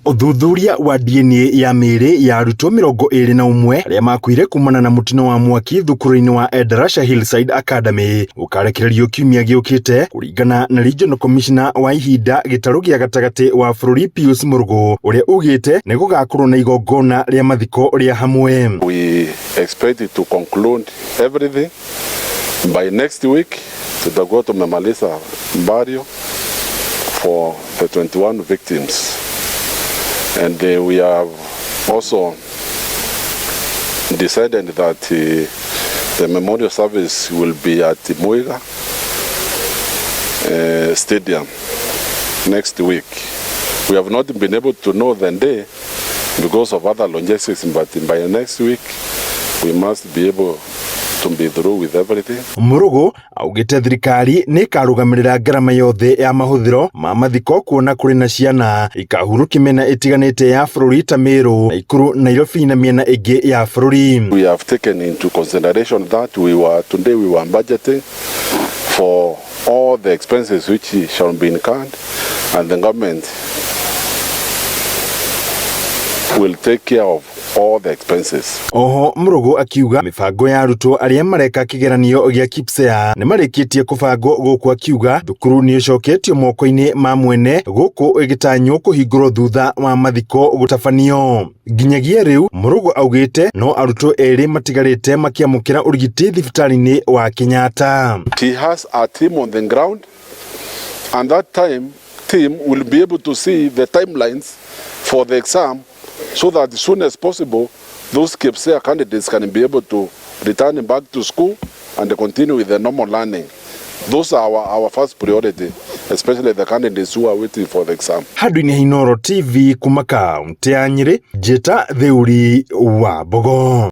Uthuthuria wa DNA ya mĩĩrĩ ya arutwo 21 arĩa makuire kumana na mutino wa mwaki thukuru-inĩ wa Endarasha Hillside Academy ũkarekererio kiumia gĩũkĩte kũringana na Regional Commissioner wa ihinda gĩtarũ gĩa gatagati wa bũrũri Pius Mũrũgũ ũrĩa ugĩte nĩ gũgakorwo na igongona rĩa mathiko rĩa hamwe. We expect it to conclude everything by next week. Tutakuwa tumemaliza burial for the 21 victims. And we have also decided that the memorial service will be at the Muiga Stadium next week. We have not been able to know the day because of other logistics, but by next week we must be able to be through with everything. Mũrũgũ augĩte thirikari nĩ ĩkarũgamĩrĩra ngarama yothe ya mahũthĩro ma mathiko kuona kũrĩ na ciana ikahurũkio mĩena ĩtiganĩte ya bũrũri ta Meru, Naikuru, Nairobi na mĩena ĩngĩ ya bũrũri. We have taken into consideration that today we were budgeting for all the expenses which shall be incurred, and the government will take care of all the expenses. Oho Mũrũgũ akiuga mibango ya arutwo arĩa mareka kĩgeranio gĩa KIPSEA nĩ marĩkĩtie kũbangwo gũkũ, akiuga thukuru nĩ ũcoketio moko-inĩ ma mwene gũkũ ĩgĩtanywo kũhingũrwo thutha wa mathiko gũtabanio. Nginyagia rĩu Mũrũgũ augĩte no arutwo erĩ matigarĩte makĩamũkĩra ũrigiti thibitarĩ-inĩ wa Kenyatta. He has a team on the ground, and that team will be able to see the timelines for the exam, so that as soon as possible those KIPSEA candidates can be able to return back to school and continue with the normal learning. Those are our first priority, especially the candidates who are waiting for the exam. Handũ-inĩ Inooro TV kuma kaunti ya Nyeri, njĩta Theuri wa Mbogo.